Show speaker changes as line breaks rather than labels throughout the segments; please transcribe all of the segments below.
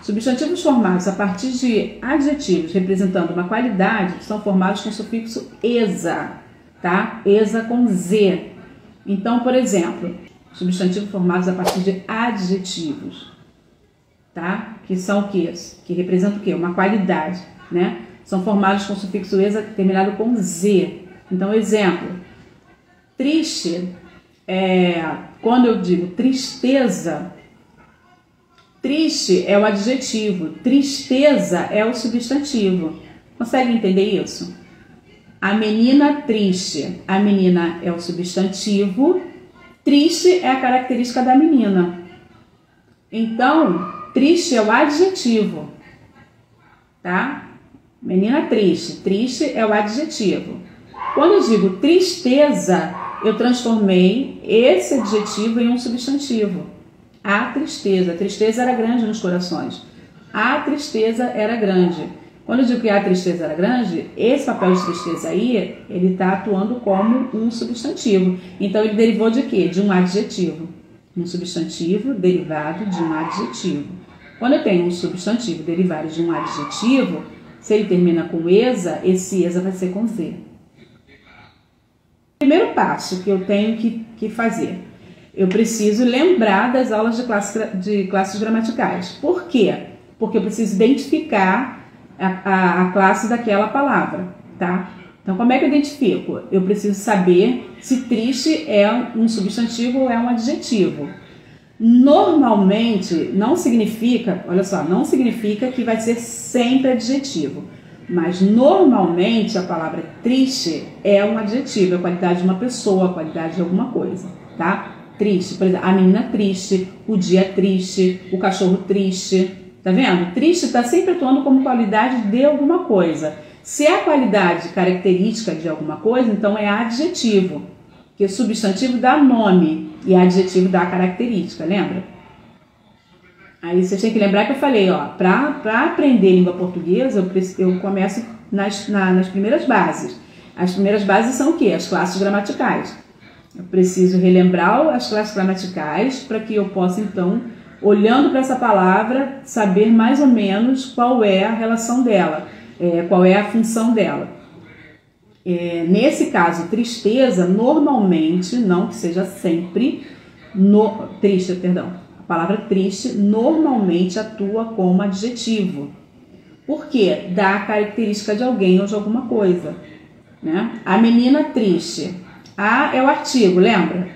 Substantivos formados a partir de adjetivos representando uma qualidade são formados com o sufixo esa, tá? Esa com Z. Então, por exemplo, substantivos formados a partir de adjetivos, tá? Que são o quê? Que representam o quê? Uma qualidade, né? São formados com o sufixo esa terminado com Z. Então, exemplo, triste, quando eu digo tristeza, triste é o adjetivo, tristeza é o substantivo. Consegue entender isso? A menina triste, a menina é o substantivo, triste é a característica da menina. Então, triste é o adjetivo, tá? Menina triste, triste é o adjetivo. Quando eu digo tristeza, eu transformei esse adjetivo em um substantivo. A tristeza era grande nos corações. A tristeza era grande. Quando eu digo que a tristeza era grande, esse papel de tristeza aí, ele está atuando como um substantivo. Então, ele derivou de quê? De um adjetivo. Um substantivo derivado de um adjetivo. Quando eu tenho um substantivo derivado de um adjetivo, se ele termina com esa, esse esa vai ser com Z. Primeiro passo que eu tenho que fazer, eu preciso lembrar das aulas de classes gramaticais. Por quê? Porque eu preciso identificar a classe daquela palavra, tá? Então, como é que eu identifico? Eu preciso saber se triste é um substantivo ou é um adjetivo. Normalmente, não significa, olha só, não significa que vai ser sempre adjetivo. Mas, normalmente, a palavra triste é um adjetivo, é a qualidade de uma pessoa, a qualidade de alguma coisa, tá? Triste, por exemplo, a menina triste, o dia triste, o cachorro triste, tá vendo? Triste está sempre atuando como qualidade de alguma coisa. Se é a qualidade característica de alguma coisa, então é adjetivo, que o substantivo dá nome e adjetivo dá característica, lembra? Aí vocês têm que lembrar que eu falei, ó, para aprender língua portuguesa, eu começo nas primeiras bases. As primeiras bases são o quê? As classes gramaticais. Eu preciso relembrar as classes gramaticais para que eu possa, então, olhando para essa palavra, saber mais ou menos qual é a relação dela, qual é a função dela. Nesse caso, tristeza, normalmente, não que seja sempre, triste, perdão. A palavra triste normalmente atua como adjetivo. Por quê? Dá a característica de alguém ou de alguma coisa, né? A menina triste. A é o artigo, lembra?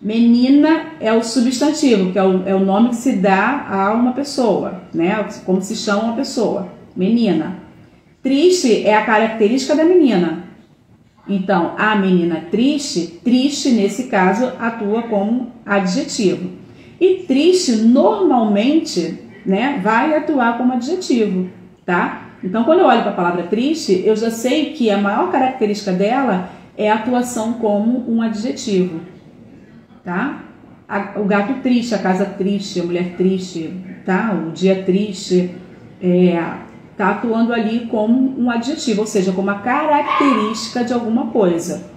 Menina é o substantivo, que é o nome que se dá a uma pessoa, né? Como se chama uma pessoa. Menina. Triste é a característica da menina. Então, a menina triste, triste nesse caso atua como adjetivo. E triste, normalmente, né, vai atuar como adjetivo, tá? Então, quando eu olho para a palavra triste, eu já sei que a maior característica dela é a atuação como um adjetivo, tá? O gato triste, a casa triste, a mulher triste, tá? O dia triste, tá atuando ali como um adjetivo, ou seja, como uma característica de alguma coisa.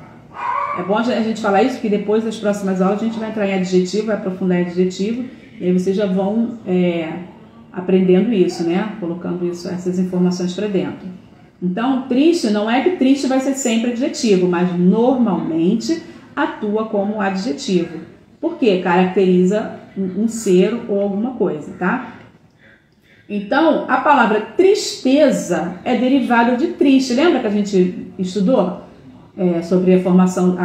É bom a gente falar isso, porque depois das próximas aulas a gente vai entrar em adjetivo, vai aprofundar em adjetivo, e aí vocês já vão aprendendo isso, né? Colocando essas informações para dentro. Então, triste, não é que triste vai ser sempre adjetivo, mas normalmente atua como adjetivo. Por quê? Caracteriza um ser ou alguma coisa, tá? Então, a palavra tristeza é derivada de triste. Lembra que a gente estudou? Sobre a formação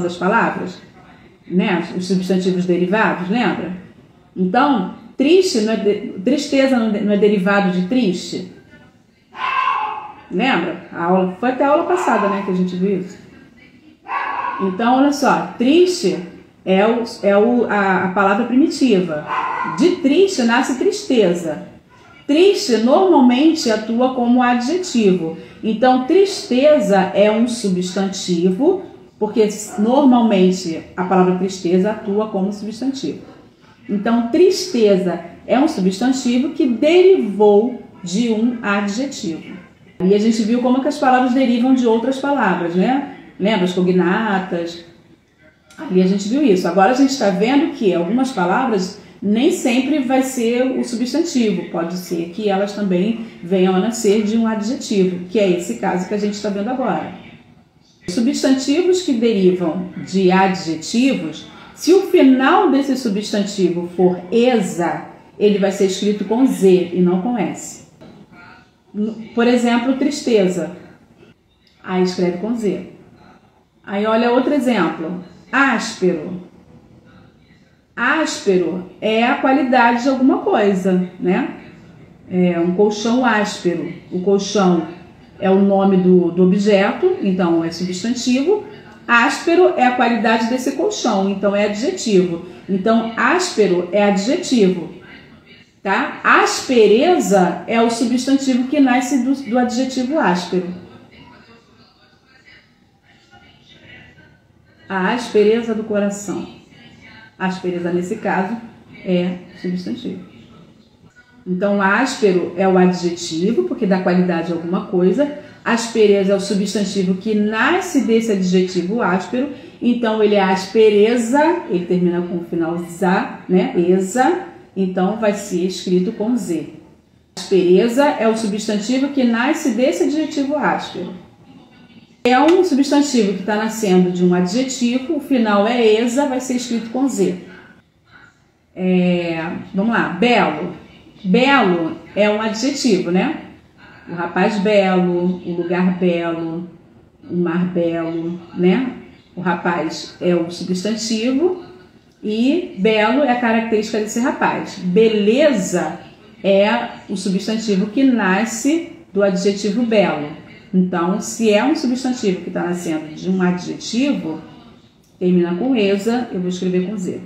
das palavras, né? Os substantivos derivados, lembra? Então, tristeza não é derivado de triste? Lembra? Foi até a aula passada, né, que a gente viu isso. Então, olha só, triste é a palavra primitiva. De triste nasce tristeza. Triste normalmente atua como adjetivo. Então, tristeza é um substantivo, porque normalmente a palavra tristeza atua como substantivo. Então, tristeza é um substantivo que derivou de um adjetivo. E a gente viu como que as palavras derivam de outras palavras, né? Lembra as cognatas? Ali a gente viu isso. Agora a gente está vendo que algumas palavras nem sempre vai ser o substantivo, pode ser que elas também venham a nascer de um adjetivo, que é esse caso que a gente está vendo agora. Substantivos que derivam de adjetivos, se o final desse substantivo for esa, ele vai ser escrito com Z e não com S. Por exemplo, tristeza. Aí escreve com Z. Aí olha outro exemplo. Áspero. Áspero é a qualidade de alguma coisa, né? É um colchão áspero. O colchão é o nome do objeto, então é substantivo. Áspero é a qualidade desse colchão, então é adjetivo. Então, áspero é adjetivo, tá? Aspereza é o substantivo que nasce do adjetivo áspero. A aspereza do coração. Aspereza, nesse caso, é substantivo. Então, áspero é o adjetivo, porque dá qualidade a alguma coisa. Aspereza é o substantivo que nasce desse adjetivo áspero. Então, ele é aspereza, ele termina com o final za, né? Esa, então vai ser escrito com Z. Aspereza é o substantivo que nasce desse adjetivo áspero. É um substantivo que está nascendo de um adjetivo, o final é esa, vai ser escrito com Z. Vamos lá, belo. Belo é um adjetivo, né? O rapaz belo, o lugar belo, o mar belo, né? O rapaz é o substantivo e belo é a característica desse rapaz. Beleza é o substantivo que nasce do adjetivo belo. Então, se é um substantivo que está nascendo de um adjetivo, termina com esa, eu vou escrever com Z.